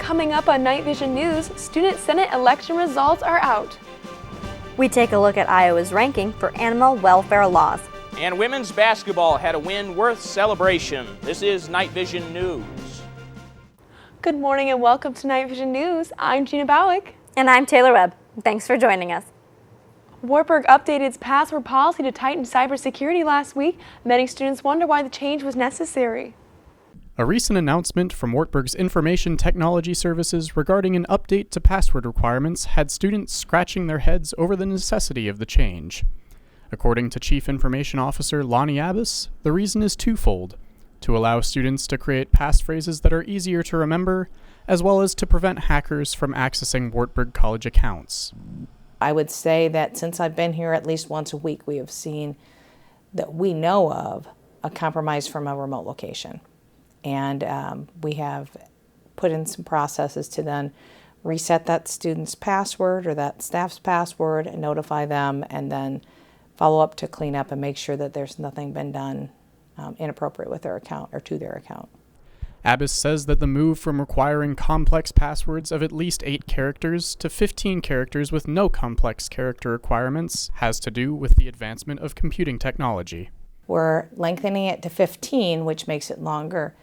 Coming up on Night Vision News, Student Senate election results are out. We take a look at Iowa's ranking for animal welfare laws. And women's basketball had a win worth celebration. This is Night Vision News. Good morning and welcome to Night Vision News. I'm Gina Bowick. And I'm Taylor Webb. Thanks for joining us. Wartburg updated its password policy to tighten cybersecurity last week. Many students wonder why the change was necessary. A recent announcement from Wartburg's Information Technology Services regarding an update to password requirements had students scratching their heads over the necessity of the change. According to Chief Information Officer Lonnie Abbas, the reason is twofold: to allow students to create passphrases that are easier to remember, as well as to prevent hackers from accessing Wartburg College accounts. I would say that since I've been here at least once a week, we have seen that we know of a compromise from a remote location. And we have put in some processes to then reset that student's password or that staff's password and notify them, and then follow up to clean up and make sure that there's nothing been done inappropriate with their account or to their account. Abbas says that the move from requiring complex passwords of at least 8 characters to 15 characters with no complex character requirements has to do with the advancement of computing technology. We're lengthening it to 15, which makes it longer.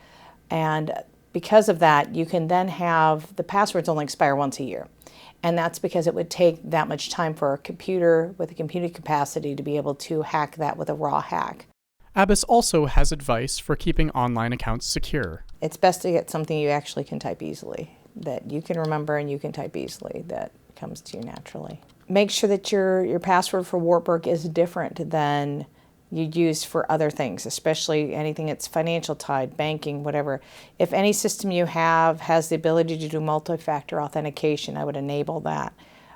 And because of that, you can then have the passwords only expire once a year. And that's because it would take that much time for a computer with a computing capacity to be able to hack that with a raw hack. Abbas also has advice for keeping online accounts secure. It's best to get something you actually can type easily, that you can remember and you can type easily, that comes to you naturally. Make sure that your password for Wartburg is different than you use for other things, especially anything that's financial tied, banking, whatever. If any system you have has the ability to do multi-factor authentication, I would enable that.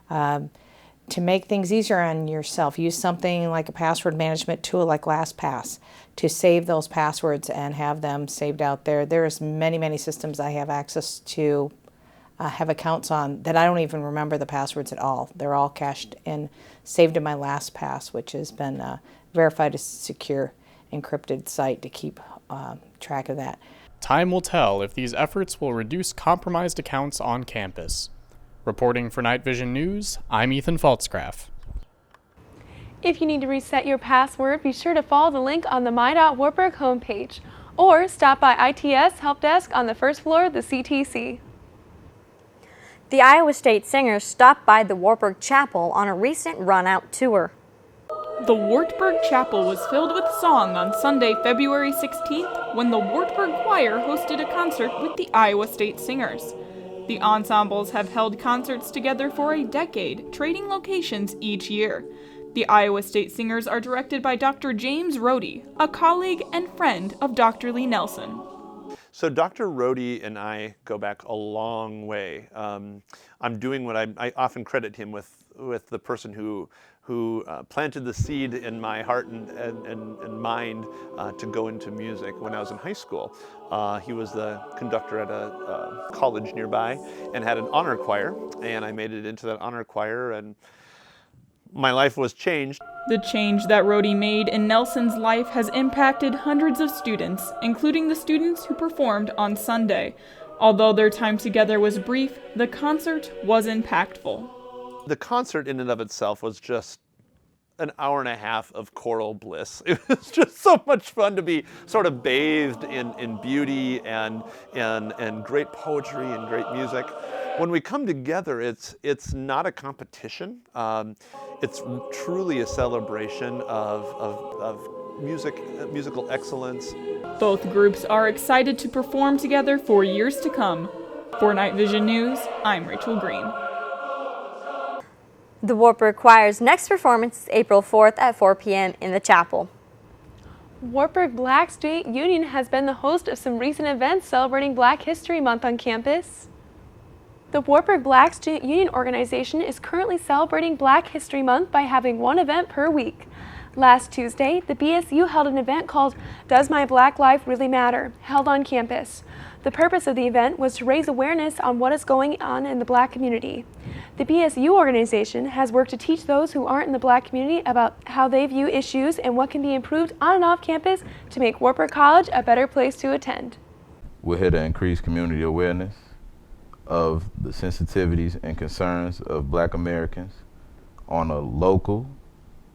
To make things easier on yourself, use something like a password management tool like LastPass to save those passwords and have them saved out there. There's many systems I have access to, have accounts on, that I don't even remember the passwords at all. They're all cached and saved in my LastPass, which has been verified as a secure encrypted site to keep track of that. Time will tell if these efforts will reduce compromised accounts on campus. Reporting for Night Vision News, I'm Ethan Faltzgraff. If you need to reset your password, be sure to follow the link on the My.Wartburg homepage or stop by ITS Help Desk on the first floor of the CTC. The Iowa State Singers stopped by the Wartburg Chapel on a recent run-out tour. The Wartburg Chapel was filled with song on Sunday, February 16th, when the Wartburg Choir hosted a concert with the Iowa State Singers. The ensembles have held concerts together for a decade, trading locations each year. The Iowa State Singers are directed by Dr. James Rohde, a colleague and friend of Dr. Lee Nelson. So Dr. Rohde and I go back a long way. I'm doing what I often credit him with the person who planted the seed in my heart and mind to go into music when I was in high school. He was the conductor at a college nearby and had an honor choir, and I made it into that honor choir, and my life was changed. The change that Rohde made in Nelson's life has impacted hundreds of students, including the students who performed on Sunday. Although their time together was brief, the concert was impactful. The concert in and of itself was just an hour and a half of choral bliss. It was just so much fun to be sort of bathed in beauty and great poetry and great music. When we come together, it's not a competition. It's truly a celebration of musical excellence. Both groups are excited to perform together for years to come. For Night Vision News, I'm Rachel Green. The Wartburg Choir's next performance is April 4th at 4 p.m. in the chapel. Wartburg Black Student Union has been the host of some recent events celebrating Black History Month on campus. The Wartburg Black Student Union organization is currently celebrating Black History Month by having one event per week. Last Tuesday, the BSU held an event called Does My Black Life Really Matter?, held on campus. The purpose of the event was to raise awareness on what is going on in the Black community. The BSU organization has worked to teach those who aren't in the Black community about how they view issues and what can be improved on and off campus to make Wartburg College a better place to attend. We're here to increase community awareness of the sensitivities and concerns of Black Americans on a local,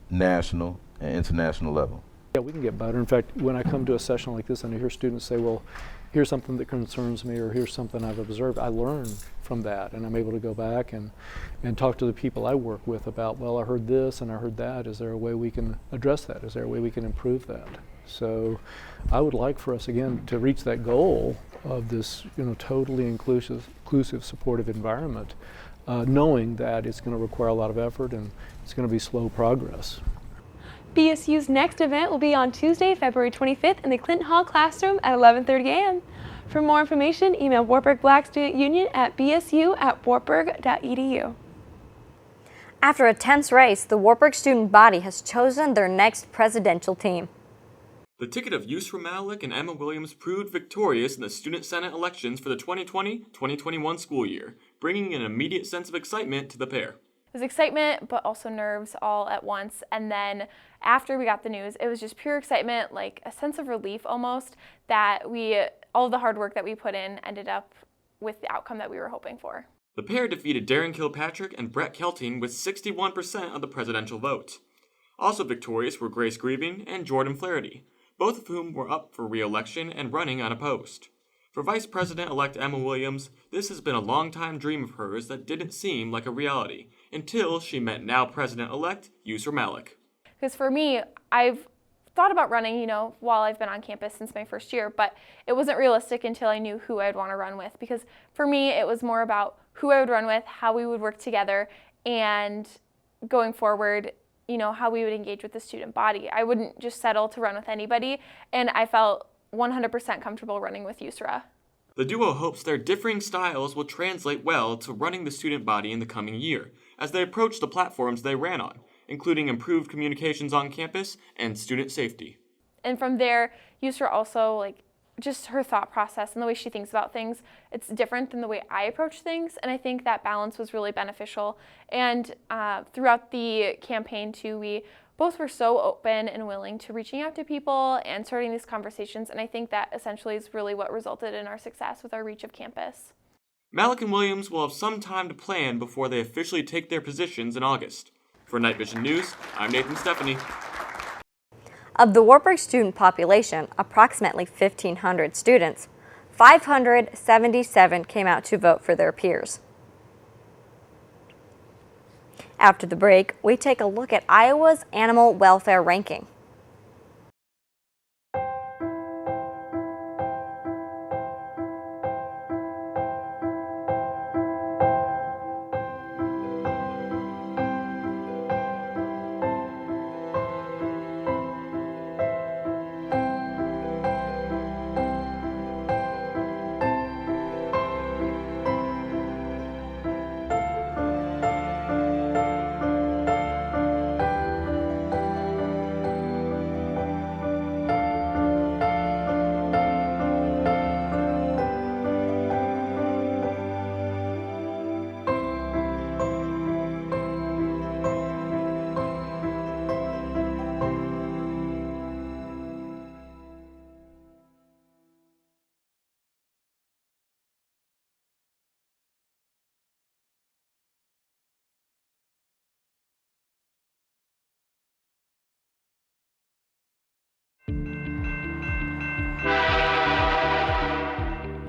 national, and international level. Yeah, we can get better. In fact, when I come to a session like this and I hear students say, well, here's something that concerns me or here's something I've observed, I learn from that, and I'm able to go back and talk to the people I work with about, well, I heard this and I heard that. Is there a way we can address that? Is there a way we can improve that? So I would like for us, again, to reach that goal of this, totally inclusive, supportive environment, knowing that it's going to require a lot of effort and it's going to be slow progress. BSU's next event will be on Tuesday, February 25th in the Clinton Hall classroom at 11:30 a.m. For more information, email Wartburg Black Student Union at bsu@wartburg.edu. After a tense race, the Wartburg student body has chosen their next presidential team. The ticket of Yusra Malik and Emma Williams proved victorious in the Student Senate elections for the 2020-2021 school year, bringing an immediate sense of excitement to the pair. It was excitement, but also nerves all at once. And then after we got the news, it was just pure excitement, like a sense of relief almost, that all of the hard work that we put in ended up with the outcome that we were hoping for. The pair defeated Darren Kilpatrick and Brett Kelting with 61% of the presidential vote. Also victorious were Grace Grieving and Jordan Flaherty, both of whom were up for re-election and running unopposed. For Vice President-elect Emma Williams, this has been a long-time dream of hers that didn't seem like a reality until she met now President-elect Yusra Malik. Because for me, I've thought about running, while I've been on campus since my first year, but it wasn't realistic until I knew who I'd want to run with. Because for me, it was more about who I would run with, how we would work together, and going forward, how we would engage with the student body. I wouldn't just settle to run with anybody, and I felt 100% comfortable running with Yusra. The duo hopes their differing styles will translate well to running the student body in the coming year, as they approach the platforms they ran on, including improved communications on campus and student safety. And from there, Yusra also, just her thought process and the way she thinks about things, it's different than the way I approach things, and I think that balance was really beneficial. And throughout the campaign too, we both were so open and willing to reaching out to people and starting these conversations, and I think that essentially is really what resulted in our success with our reach of campus. Malik and Williams will have some time to plan before they officially take their positions in August. For Night Vision News, I'm Nathan Stephanie. Of the Wartburg student population, approximately 1,500 students, 577 came out to vote for their peers. After the break, we take a look at Iowa's animal welfare ranking.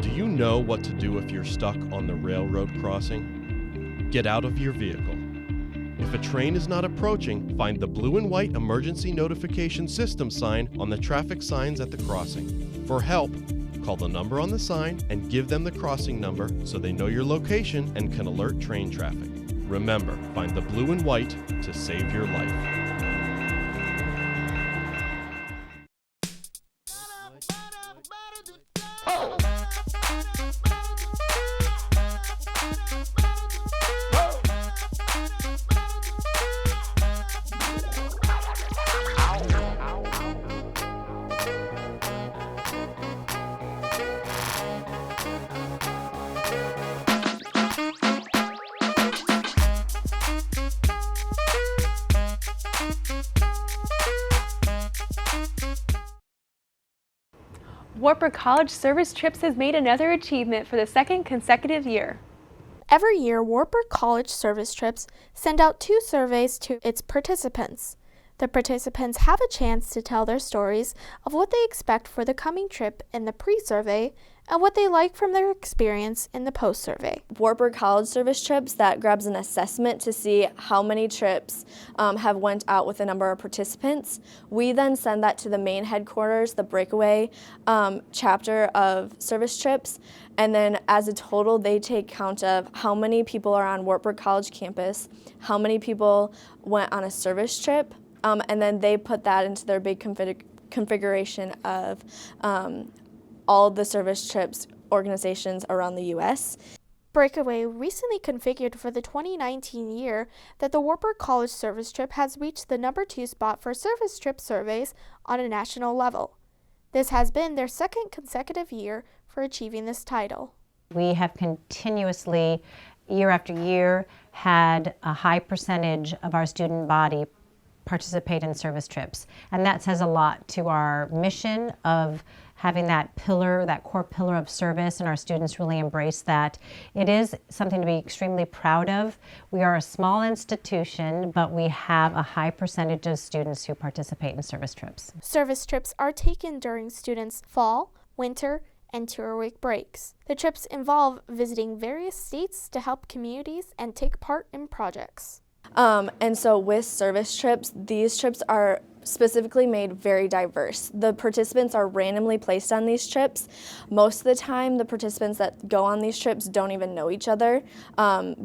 Do you know what to do if you're stuck on the railroad crossing? Get out of your vehicle. If a train is not approaching, find the blue and white emergency notification system sign on the traffic signs at the crossing. For help, call the number on the sign and give them the crossing number so they know your location and can alert train traffic. Remember, find the blue and white to save your life. Wartburg College Service Trips has made another achievement for the second consecutive year. Every year, Wartburg College Service Trips send out 2 surveys to its participants. The participants have a chance to tell their stories of what they expect for the coming trip in the pre-survey and what they like from their experience in the post-survey. Wartburg College Service Trips, that grabs an assessment to see how many trips have went out with a number of participants. We then send that to the main headquarters, the Breakaway chapter of Service Trips, and then as a total they take count of how many people are on Wartburg College campus, how many people went on a service trip, and then they put that into their big configuration of all the service trips organizations around the U.S. Breakaway recently configured for the 2019 year that the Wartburg College Service Trip has reached the number 2 spot for service trip surveys on a national level. This has been their 2nd consecutive year for achieving this title. We have continuously, year after year, had a high percentage of our student body participate in service trips. And that says a lot to our mission of having that pillar, that core pillar of service, and our students really embrace that. It is something to be extremely proud of. We are a small institution, but we have a high percentage of students who participate in service trips. Service trips are taken during students' fall, winter, and tour week breaks. The trips involve visiting various states to help communities and take part in projects. And so with service trips, these trips are specifically made very diverse. The participants are randomly placed on these trips. Most of the time, the participants that go on these trips don't even know each other.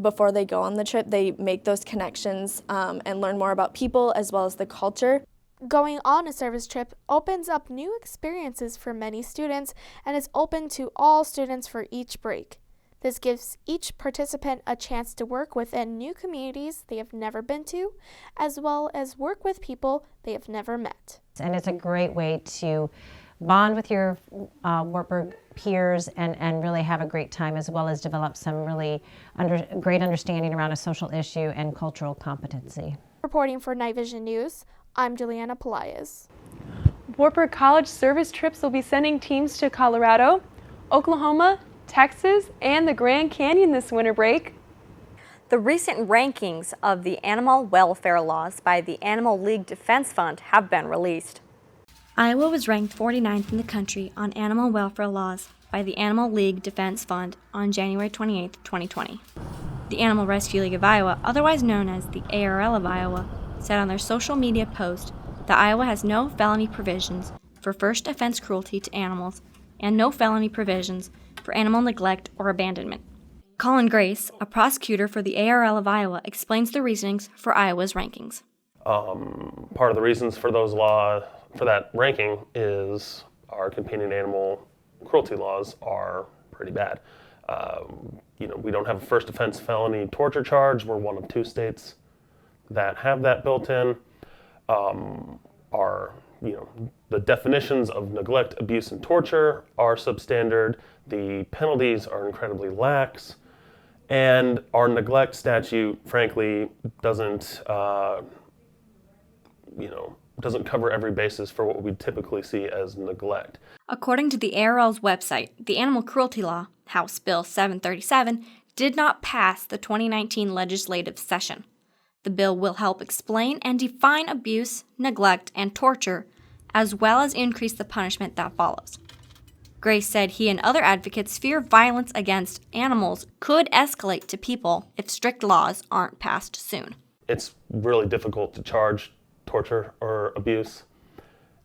Before they go on the trip, they make those connections and learn more about people as well as the culture. Going on a service trip opens up new experiences for many students and is open to all students for each break. This gives each participant a chance to work within new communities they have never been to, as well as work with people they have never met. And it's a great way to bond with your Wartburg peers and really have a great time, as well as develop some really great understanding around a social issue and cultural competency. Reporting for Night Vision News, I'm Juliana Pelaez. Wartburg College Service Trips will be sending teams to Colorado, Oklahoma, Texas, and the Grand Canyon this winter break. The recent rankings of the animal welfare laws by the Animal League Defense Fund have been released. Iowa was ranked 49th in the country on animal welfare laws by the Animal League Defense Fund on January 28, 2020. The Animal Rescue League of Iowa, otherwise known as the ARL of Iowa, said on their social media post that Iowa has no felony provisions for first offense cruelty to animals and no felony provisions for animal neglect or abandonment. Colin Grace, a prosecutor for the ARL of Iowa, explains the reasonings for Iowa's rankings. Part of the reasons for those for that ranking is our companion animal cruelty laws are pretty bad. We don't have a first offense felony torture charge. We're one of 2 states that have that built in. The definitions of neglect, abuse, and torture are substandard. The penalties are incredibly lax, and our neglect statute, frankly, doesn't cover every basis for what we typically see as neglect. According to the ARL's website, the animal cruelty law, House Bill 737, did not pass the 2019 legislative session. The bill will help explain and define abuse, neglect, and torture, as well as increase the punishment that follows. Grace said he and other advocates fear violence against animals could escalate to people if strict laws aren't passed soon. It's really difficult to charge torture or abuse,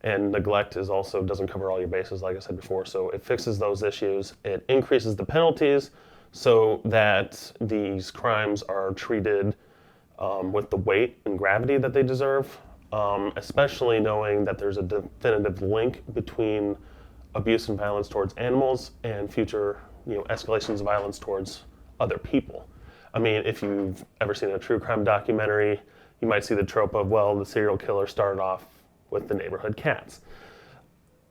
and neglect doesn't cover all your bases, like I said before, so it fixes those issues. It increases the penalties so that these crimes are treated with the weight and gravity that they deserve, especially knowing that there's a definitive link between abuse and violence towards animals and future escalations of violence towards other people. I mean, if you've ever seen a true crime documentary, you might see the trope of, the serial killer started off with the neighborhood cats.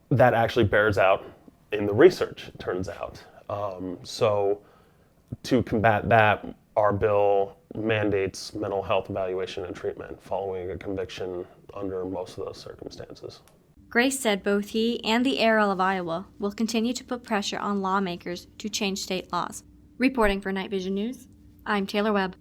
That actually bears out in the research, it turns out. So to combat that, our bill mandates mental health evaluation and treatment following a conviction under most of those circumstances. Grace said both he and the ARL of Iowa will continue to put pressure on lawmakers to change state laws. Reporting for Night Vision News, I'm Taylor Webb.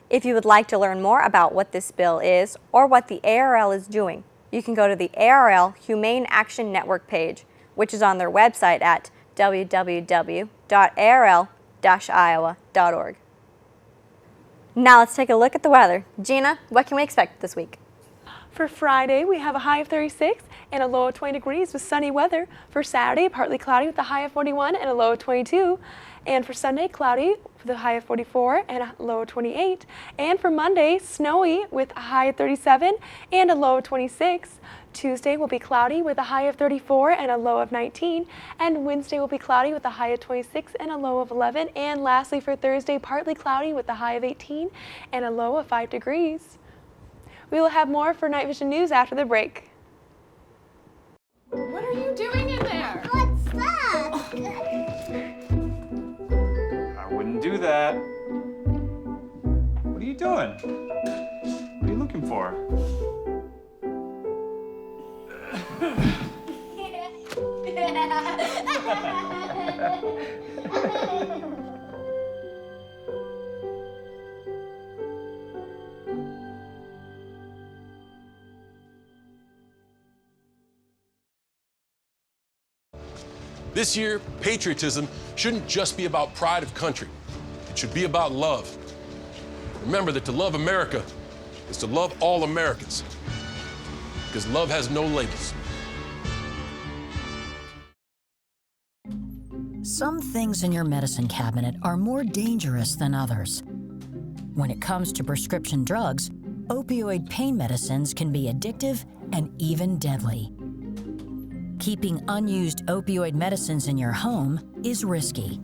If you would like to learn more about what this bill is or what the ARL is doing, you can go to the ARL Humane Action Network page, which is on their website at www.arl-iowa.org. Now let's take a look at the weather. Gina, what can we expect this week? For Friday, we have a high of 36 and a low of 20 degrees with sunny weather. For Saturday, partly cloudy with a high of 41 and a low of 22. And for Sunday, cloudy with a high of 44 and a low of 28. And for Monday, snowy with a high of 37 and a low of 26. Tuesday will be cloudy with a high of 34 and a low of 19. And Wednesday will be cloudy with a high of 26 and a low of 11. And lastly, for Thursday, partly cloudy with a high of 18 and a low of 5 degrees. We will have more for Night Vision News after the break. What are you doing in there? What's that? I wouldn't do that. What are you doing? What are you looking for? This year, patriotism shouldn't just be about pride of country. It should be about love. Remember that to love America is to love all Americans, because love has no labels. Some things in your medicine cabinet are more dangerous than others. When it comes to prescription drugs, opioid pain medicines can be addictive and even deadly. Keeping unused opioid medicines in your home is risky.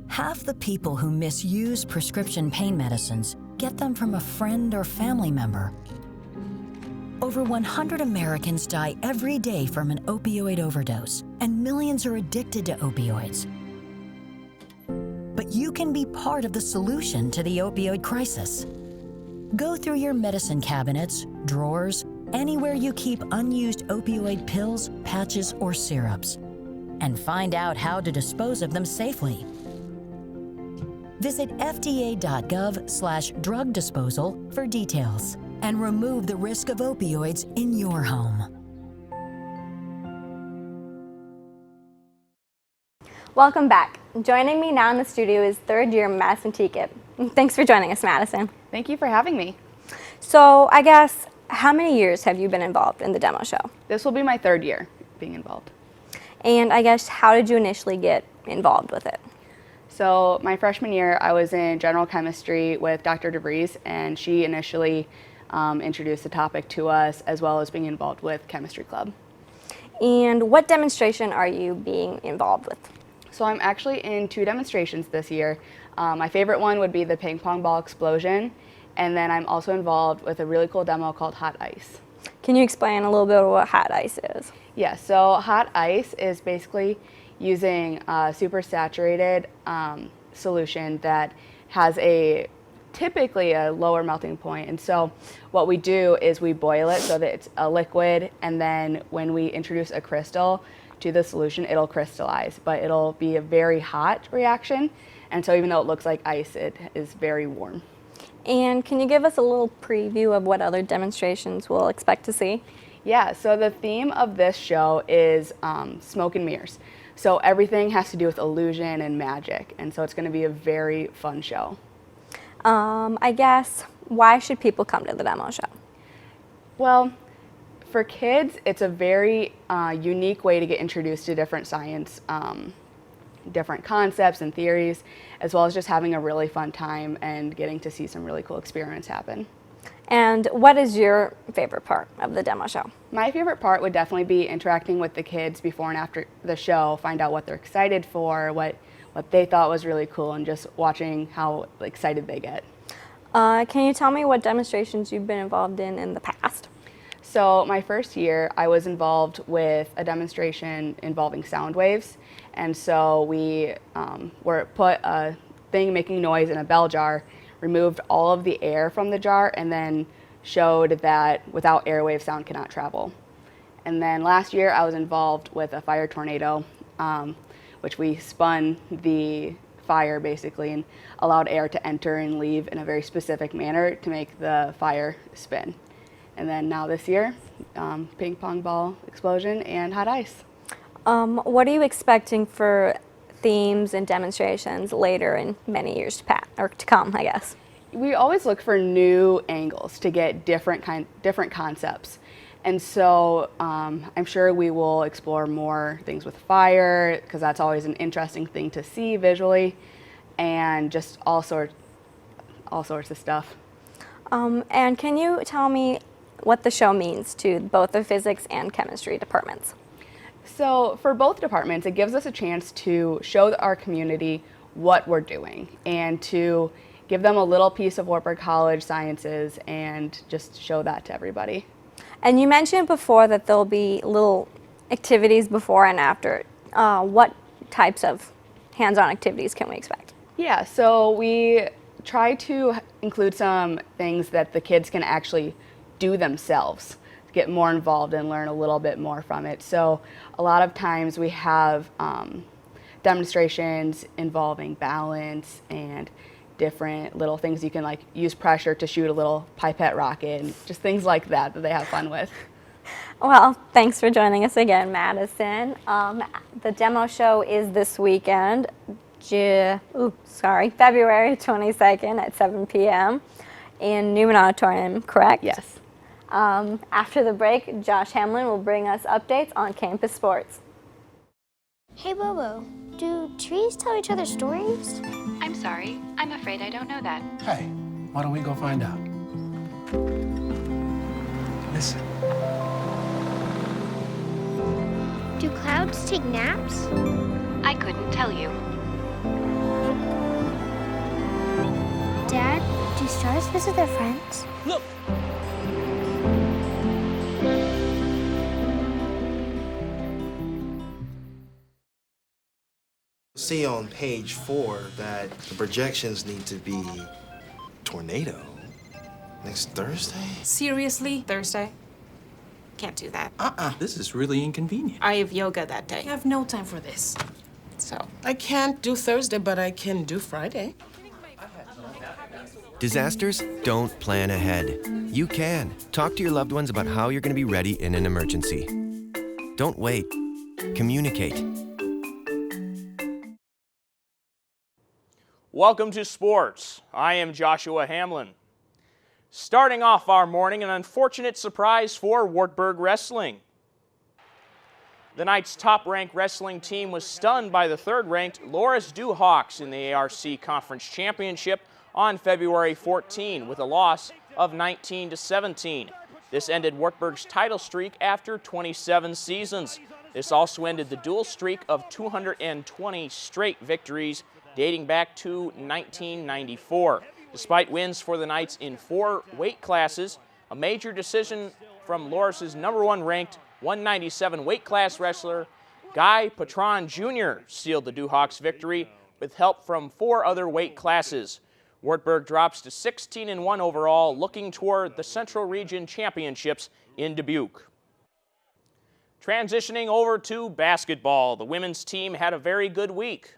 Half the people who misuse prescription pain medicines get them from a friend or family member. Over 100 Americans die every day from an opioid overdose, and millions are addicted to opioids. But you can be part of the solution to the opioid crisis. Go through your medicine cabinets, drawers, anywhere you keep unused opioid pills, patches, or syrups, and find out how to dispose of them safely. Visit fda.gov/drug disposal for details and remove the risk of opioids in your home. Welcome back. Joining me now in the studio is third year Madison Teacup. Thanks for joining us, Madison. Thank you for having me. So I guess, how many years have you been involved in the demo show? This will be my third year being involved. And I guess, how did you initially get involved with it? So my freshman year, I was in general chemistry with Dr. DeVries, and she initially introduced the topic to us, as well as being involved with Chemistry Club. And what demonstration are you being involved with? So I'm actually in 2 demonstrations this year. My favorite one would be the ping pong ball explosion, and then I'm also involved with a really cool demo called Hot Ice. Can you explain a little bit of what Hot Ice is? Yeah, so Hot Ice is basically using a super saturated solution that has typically a lower melting point. And so what we do is we boil it so that it's a liquid, and then when we introduce a crystal to the solution, it'll crystallize, but it'll be a very hot reaction. And so even though it looks like ice, it is very warm. And can you give us a little preview of what other demonstrations we'll expect to see? Yeah, so the theme of this show is smoke and mirrors. So everything has to do with illusion and magic, and so it's going to be a very fun show. I guess, why should people come to the demo show? Well, for kids, it's a very unique way to get introduced to different science, different concepts and theories, as well as just having a really fun time and getting to see some really cool experiments happen. And what is your favorite part of the demo show? My favorite part would definitely be interacting with the kids before and after the show, find out what they're excited for, what they thought was really cool, and just watching how excited they get. Can you tell me what demonstrations you've been involved in the past? So my first year, I was involved with a demonstration involving sound waves. And so we put a thing making noise in a bell jar, removed all of the air from the jar, and then showed that without airwave, sound cannot travel. And then last year, I was involved with a fire tornado, which we spun the fire basically, and allowed air to enter and leave in a very specific manner to make the fire spin. And then now this year, ping pong ball explosion and hot ice. What are you expecting for themes and demonstrations later in many years to come, I guess? We always look for new angles to get different concepts. And so I'm sure we will explore more things with fire, because that's always an interesting thing to see visually, and just all sorts of stuff. And can you tell me what the show means to both the physics and chemistry departments? So for both departments, it gives us a chance to show our community what we're doing and to give them a little piece of Wartburg College sciences and just show that to everybody. And you mentioned before that there'll be little activities before and after. What types of hands-on activities can we expect? Yeah, so we try to include some things that the kids can actually do themselves, get more involved and learn a little bit more from it. So a lot of times we have demonstrations involving balance and different little things. You can like use pressure to shoot a little pipette rocket and just things like that they have fun with. Well, thanks for joining us again, Madison. The demo show is this weekend, February 22nd at 7 p.m. in Newman Auditorium, correct? Yes. After the break, Josh Hamlin will bring us updates on campus sports. Hey Bobo, do trees tell each other stories? I'm sorry, I'm afraid I don't know that. Hey, why don't we go find out? Listen. Do clouds take naps? I couldn't tell you. Dad, do stars visit their friends? Look! See on page 4 that the projections need to be tornado next Thursday. Seriously? Thursday? Can't do that. This is really inconvenient. I have yoga that day. I have no time for this. So. I can't do Thursday, but I can do Friday. Disasters don't plan ahead. You can. Talk to your loved ones about how you're going to be ready in an emergency. Don't wait. Communicate. Welcome to sports. I am Joshua Hamlin. Starting off our morning, an unfortunate surprise for Wartburg Wrestling. The night's top-ranked wrestling team was stunned by the third-ranked Loras Duhawks in the ARC Conference Championship on February 14 with a loss of 19-17. This ended Wartburg's title streak after 27 seasons. This also ended the dual streak of 220 straight victories dating back to 1994. Despite wins for the Knights in 4 weight classes, a major decision from Loras' #1 ranked 197 weight class wrestler Guy Patron Jr. sealed the Duhawks' victory with help from 4 other weight classes. Wartburg drops to 16-1 overall, looking toward the Central Region Championships in Dubuque. Transitioning over to basketball, the women's team had a very good week.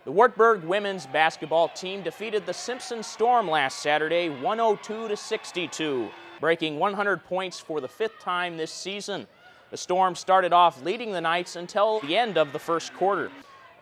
The Wartburg women's basketball team defeated the Simpson Storm last Saturday 102-62, breaking 100 points for the 5th time this season. The Storm started off leading the Knights until the end of the first quarter.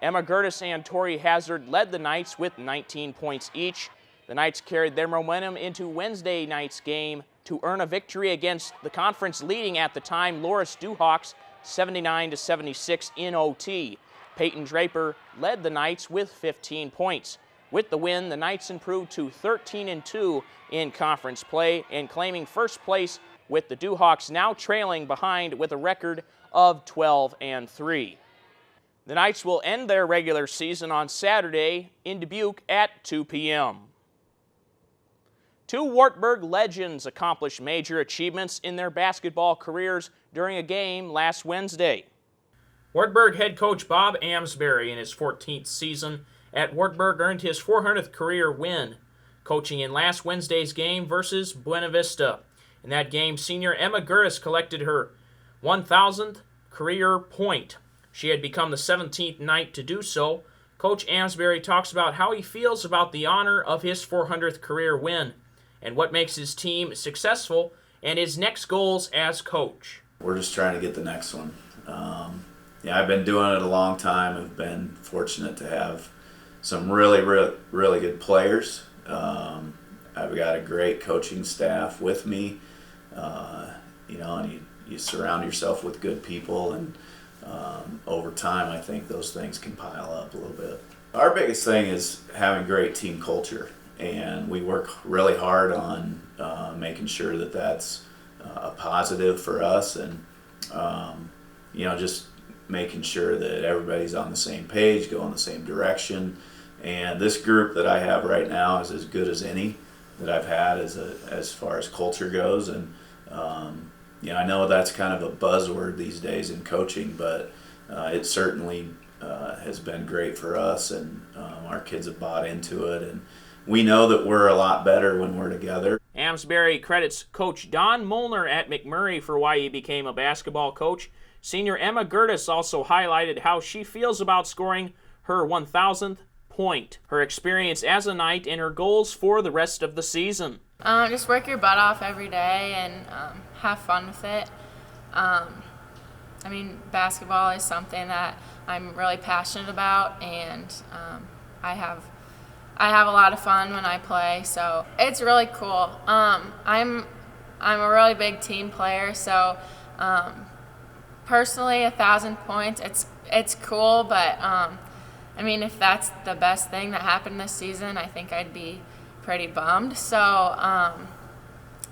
Emma Gertis and Tori Hazard led the Knights with 19 points each. The Knights carried their momentum into Wednesday night's game to earn a victory against the conference leading at the time Loras Duhawks 79-76 in OT. Peyton Draper led the Knights with 15 points. With the win, the Knights improved to 13-2 in conference play and claiming first place, with the Duhawks now trailing behind with a record of 12-3. The Knights will end their regular season on Saturday in Dubuque at 2 p.m. 2 Wartburg legends accomplished major achievements in their basketball careers during a game last Wednesday. Wartburg head coach Bob Amsbury in his 14th season at Wartburg earned his 400th career win, coaching in last Wednesday's game versus Buena Vista. In that game, senior Emma Gertis collected her 1,000th career point. She had become the 17th Knight to do so, Coach Amsbury talks about how he feels about the honor of his 400th career win and what makes his team successful and his next goals as coach. We're just trying to get the next one. I've been doing it a long time. I've been fortunate to have some really good players. I've got a great coaching staff with me, and you surround yourself with good people, and over time I think those things can pile up a little bit. Our biggest thing is having great team culture, and we work really hard on making sure that that's a positive for us, and just making sure that everybody's on the same page, going the same direction. And this group that I have right now is as good as any that I've had as far as culture goes. And I know that's kind of a buzzword these days in coaching, but it certainly has been great for us, and our kids have bought into it, and we know that we're a lot better when we're together. Amsbury credits Coach Don Molnar at McMurray for why he became a basketball coach. Senior Emma Gertis also highlighted how she feels about scoring her 1,000th point, her experience as a Knight, and her goals for the rest of the season. Just work your butt off every day and have fun with it. Basketball is something that I'm really passionate about, and I have a lot of fun when I play, so it's really cool. I'm a really big team player, so personally 1,000 points, it's cool, but if that's the best thing that happened this season, I think I'd be pretty bummed. So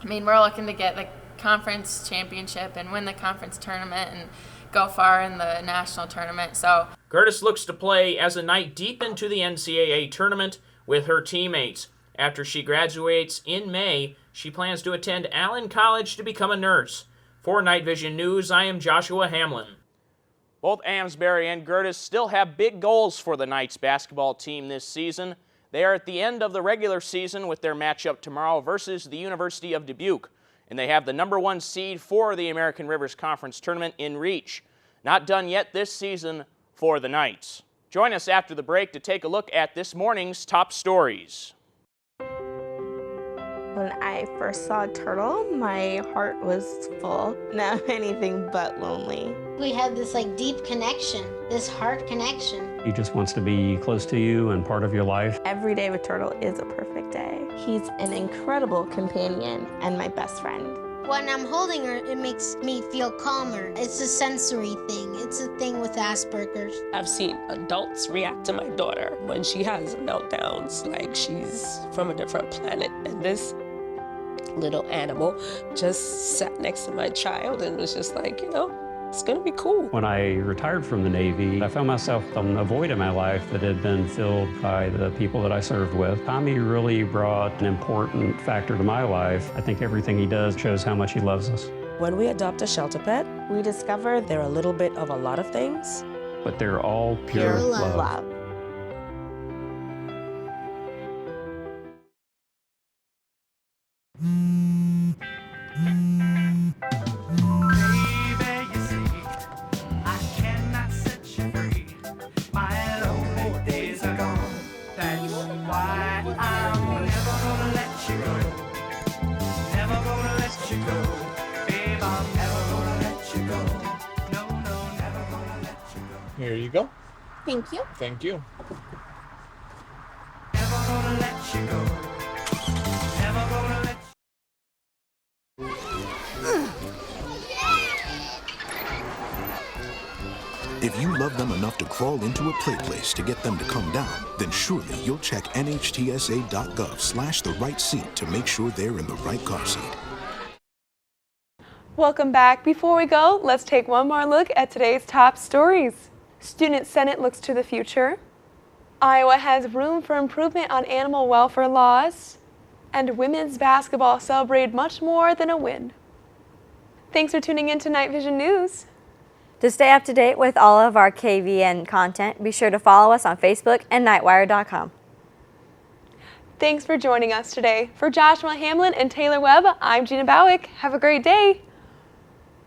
we're looking to get the conference championship and win the conference tournament and go far in the national tournament. So Gertis looks to play as a Knight deep into the NCAA tournament with her teammates. After she graduates in May, she plans to attend Allen College to become a nurse. For Night Vision News, I am Joshua Hamlin. Both Amsbury and Gertis still have big goals for the Knights basketball team this season. They are at the end of the regular season with their matchup tomorrow versus the University of Dubuque, and they have the #1 seed for the American Rivers Conference Tournament in reach. Not done yet this season for the Knights. Join us after the break to take a look at this morning's top stories. When I first saw Turtle, my heart was full. Now I'm anything but lonely. We have this deep connection, this heart connection. He just wants to be close to you and part of your life. Every day with Turtle is a perfect day. He's an incredible companion and my best friend. When I'm holding her, it makes me feel calmer. It's a sensory thing. It's a thing with Asperger's. I've seen adults react to my daughter when she has meltdowns, like she's from a different planet. And this little animal just sat next to my child and was just like, it's gonna be cool. When I retired from the Navy, I found myself on a void in my life that had been filled by the people that I served with. Tommy really brought an important factor to my life. I think everything he does shows how much he loves us. When we adopt a shelter pet, we discover they're a little bit of a lot of things. But they're all pure love. Here you go. Thank you. Thank you. If you love them enough to crawl into a play place to get them to come down, then surely you'll check nhtsa.gov/the-right-seat to make sure they're in the right car seat. Welcome back. Before we go, let's take one more look at today's top stories. Student Senate looks to the future. Iowa has room for improvement on animal welfare laws. And women's basketball celebrated much more than a win. Thanks for tuning in to Night Vision News. To stay up to date with all of our KVN content, be sure to follow us on Facebook and Nightwire.com. Thanks for joining us today. For Joshua Hamlin and Taylor Webb, I'm Gina Bowick. Have a great day.